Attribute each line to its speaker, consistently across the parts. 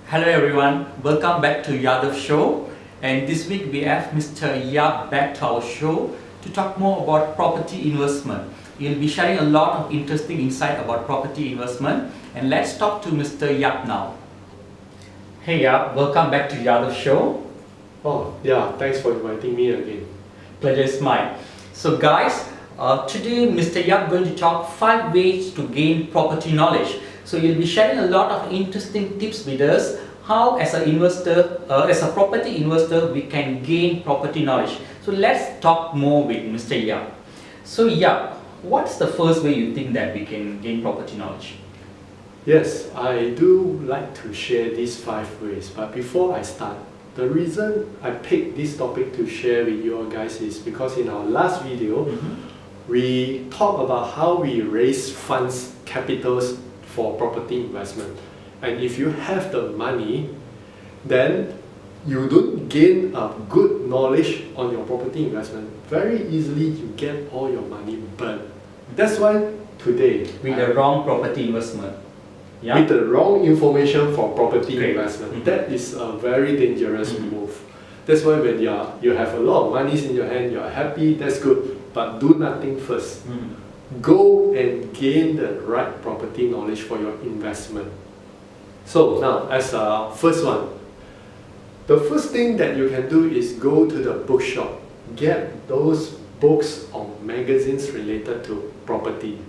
Speaker 1: Hello everyone, welcome back to THEYATHAVSHOW, and this week we have Mr. Yap back to our show to talk more about property investment. He'll be sharing a lot of interesting insight about property investment, and let's talk to Mr. Yap now. Hey Yap, welcome back to THEYATHAVSHOw.
Speaker 2: Oh yeah, thanks for inviting me again.
Speaker 1: Pleasure is mine. So guys, today Mr. Yap going to talk 5 ways to gain property knowledge. So you'll be sharing a lot of interesting tips with us, how as an investor, as a property investor, we can gain property knowledge. So let's talk more with Mr. Yap. So Yap, what's the first way you think that we can gain property knowledge?
Speaker 2: Yes, I do like to share these 5 ways, but before I start, the reason I picked this topic to share with you guys is because in our last video, we talked about how we raise funds, capitals for property investment. And if you have the money, then you don't gain a good knowledge on your property investment. Very easily you get all your money burned. That's why today,
Speaker 1: With the wrong property investment. Yeah?
Speaker 2: with the wrong information for property
Speaker 1: Great.
Speaker 2: investment, that is a very dangerous move. That's why when you have a lot of money in your hand, you're happy, that's good, but do nothing first. Go and gain the right property knowledge for your investment. So now, as a first one, the first thing that you can do is go to the bookshop. Get those books or magazines related to property.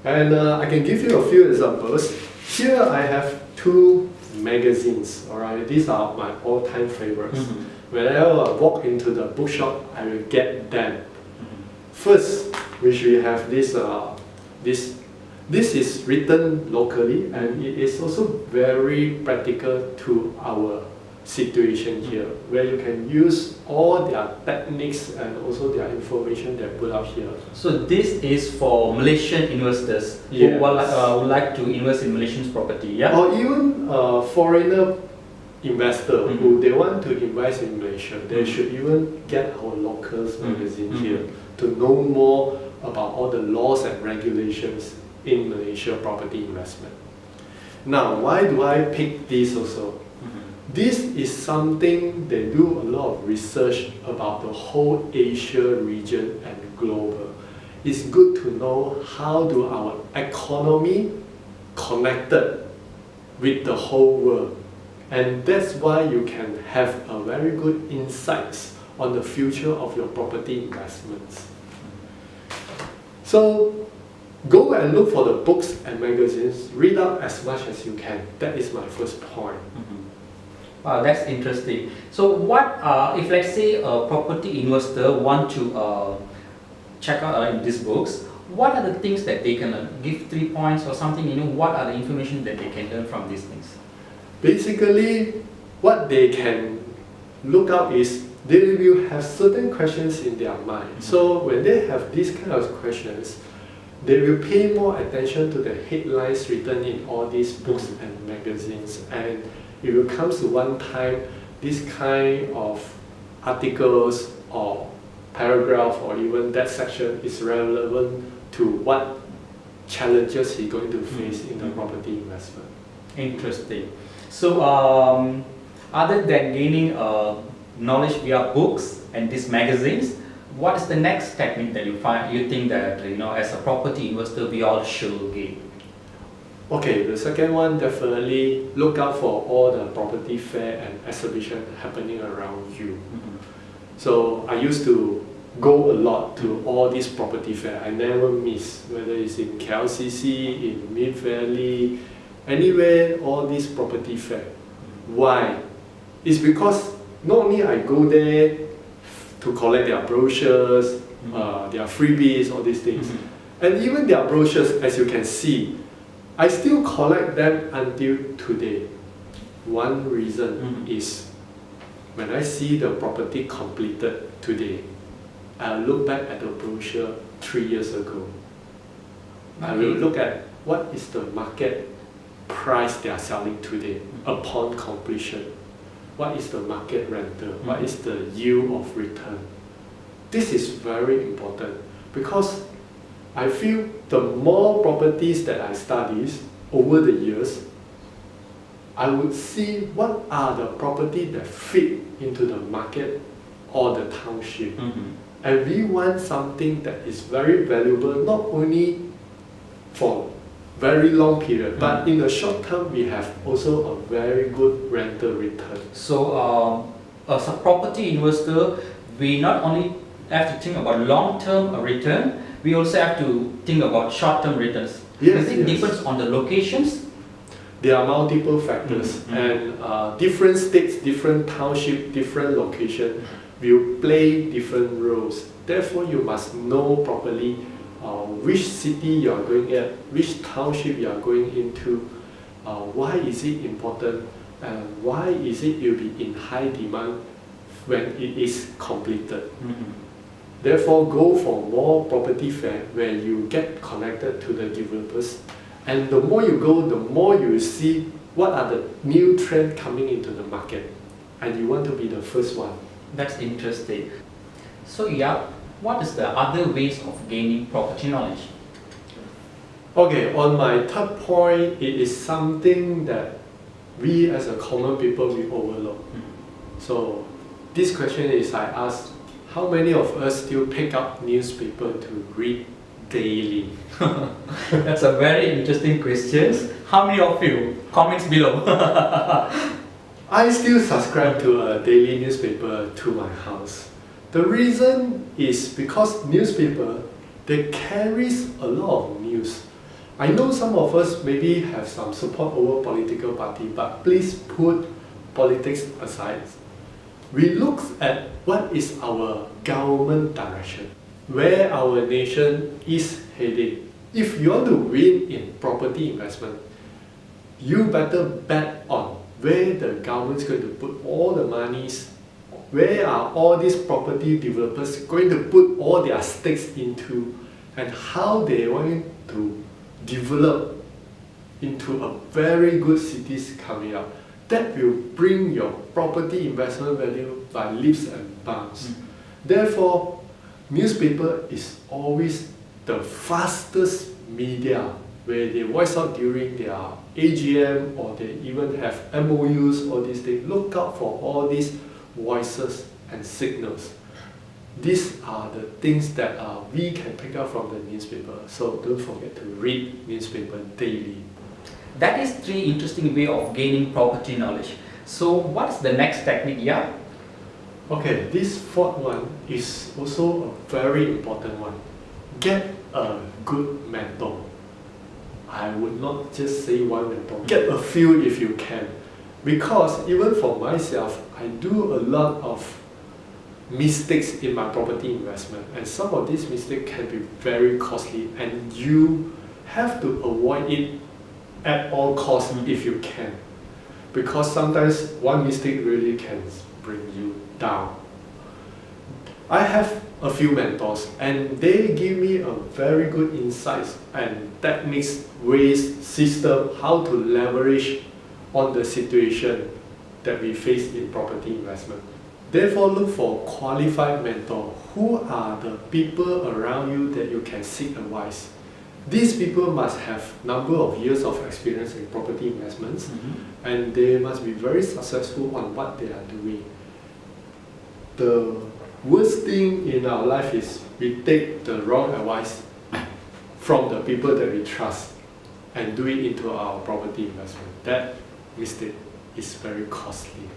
Speaker 2: And I can give you a few examples. Here I have 2 magazines. Alright, these are my all-time favorites. Whenever I walk into the bookshop, I will get them. First, which we have this is written locally, and it is also very practical to our situation here, where you can use all their techniques and also their information they put up here.
Speaker 1: So this is for Malaysian investors who
Speaker 2: Yes.
Speaker 1: would like to invest in Malaysian property, yeah?
Speaker 2: Or even a foreigner investor who they want to invest in Malaysia, they should even get our locals magazine here to know more about all the laws and regulations in Malaysia property investment. Now, why do I pick this also? This is something they do a lot of research about the whole Asia region and global. It's good to know how do our economy connected with the whole world. And that's why you can have a very good insights on the future of your property investments. So go and look for the books and magazines, read up as much as you can. That is my first point.
Speaker 1: Wow, that's interesting. So what if let's say a property investor want to check out in these books, what are the things that they can give 3 points or something, what are the information that they can learn from these things?
Speaker 2: Basically, what they can look out is they will have certain questions in their mind. So when they have these kind of questions, they will pay more attention to the headlines written in all these books and magazines, and it will come to one time this kind of articles or paragraph or even that section is relevant to what challenges he's going to face in the property investment.
Speaker 1: Interesting. So other than gaining knowledge via books and these magazines, what is the next technique that you think that as a property investor we all should gain?
Speaker 2: Okay, the second one, definitely look out for all the property fair and exhibition happening around you. So I used to go a lot to all these property fair. I never miss, whether it's in KLCC, in Mid Valley, anywhere, all these property fair. Why? It's because not only I go there to collect their brochures, their freebies, all these things, and even their brochures, as you can see, I still collect them until today. One reason is when I see the property completed today, I look back at the brochure 3 years ago. I will look at what is the market price they are selling today upon completion. What is the market rental? What is the yield of return? This is very important because I feel the more properties that I study over the years, I would see what are the property that fit into the market or the township. And we want something that is very valuable, not only for very long period, but in the short term, we have also a very good rental return.
Speaker 1: So, as a property investor, we not only have to think about long-term return, we also have to think about short-term returns.
Speaker 2: Yes,
Speaker 1: Does it depends on the locations?
Speaker 2: There are multiple factors, and different states, different township, different location will play different roles. Therefore, you must know properly which city you are going at, which township you are going into, why is it important, and why is it will be in high demand when it is completed. Therefore, go for more property fair where you get connected to the developers, and the more you go, the more you will see what are the new trends coming into the market, and you want to be the first one.
Speaker 1: That's interesting. So, Yap, what is the other ways of gaining property knowledge?
Speaker 2: Okay, on my third point, it is something that we as a common people, we overlook. So this question is, I ask, how many of us still pick up newspaper to read daily?
Speaker 1: That's a very interesting question. How many of you? Comments below.
Speaker 2: I still subscribe to a daily newspaper to my house. The reason is because newspaper, they carries a lot of news. I know some of us maybe have some support over political party, but please put politics aside. We look at what is our government direction, where our nation is heading. If you want to win in property investment, you better bet on where the government is going to put all the monies, where are all these property developers going to put all their stakes into, and how they want to develop into a very good cities coming up. That will bring your property investment value by leaps and bounds. Therefore, newspaper is always the fastest media where they voice out during their AGM, or they even have MOUs, all these things. Look out for all these voices and signals. These are the things that we can pick up from the newspaper. So don't forget to read newspaper daily.
Speaker 1: That is 3 interesting ways of gaining property knowledge. So what's the next technique, yeah?
Speaker 2: Okay, this 4th one is also a very important one. Get a good mentor. I would not just say one mentor. Get a few if you can. Because even for myself, I do a lot of mistakes in my property investment, and some of these mistakes can be very costly, and you have to avoid it at all costs if you can, because sometimes one mistake really can bring you down. I have a few mentors, and they give me a very good insights and techniques, ways, system, how to leverage on the situation that we face in property investment. Therefore, look for qualified mentor. Who are the people around you that you can seek advice? These people must have number of years of experience in property investments, and they must be very successful on what they are doing. The worst thing in our life is we take the wrong advice from the people that we trust and do it into our property investment. That mistake is very costly.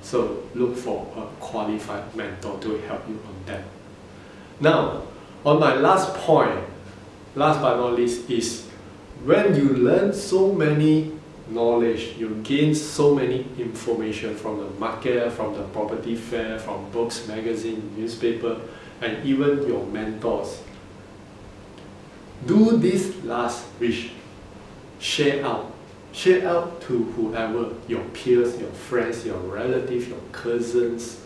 Speaker 2: So look for a qualified mentor to help you on that. Now, on my last point, last but not least, is when you learn so many knowledge, you gain so many information from the market, from the property fair, from books, magazine, newspaper, and even your mentors. Do this last wish. Share out. Share out to whoever, your peers, your friends, your relatives, your cousins.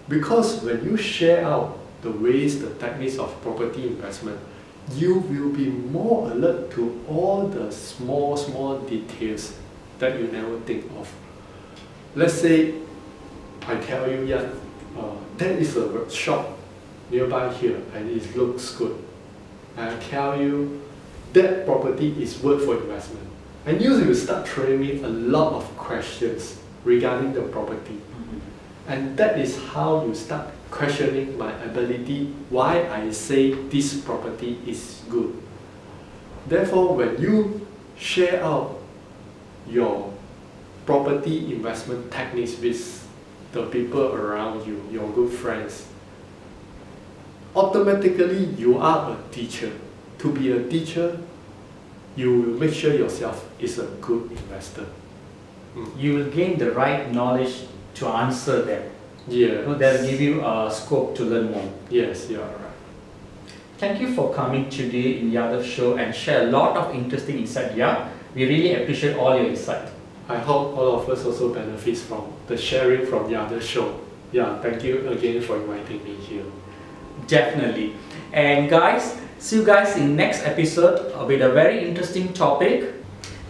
Speaker 2: Because when you share out the ways, the techniques of property investment, you will be more alert to all the small details that you never think of. Let's say I tell you, yeah, there is a shop nearby here and it looks good. I tell you that property is worth for investment. And you will start throwing me a lot of questions regarding the property. And that is how you start questioning my ability, why I say this property is good. Therefore, when you share out your property investment techniques with the people around you, your good friends, automatically you are a teacher. To be a teacher, you will make sure yourself is a good investor.
Speaker 1: You will gain the right knowledge to answer them.
Speaker 2: Yeah.
Speaker 1: That will give you a scope to learn more.
Speaker 2: Yes, you are right.
Speaker 1: Thank you for coming today in Yathav show and share a lot of interesting insight here. We really appreciate all your insight.
Speaker 2: I hope all of us also benefit from the sharing from Yathav show. Yeah, thank you again for inviting me here.
Speaker 1: Definitely. And guys, see you guys in next episode with a very interesting topic.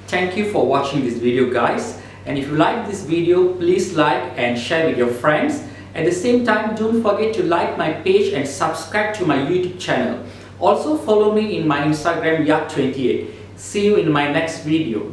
Speaker 1: Thank you for watching this video, guys. And if you like this video, please like and share with your friends. At the same time, don't forget to like my page and subscribe to my YouTube channel. Also follow me in my Instagram Yap28. See you in my next video.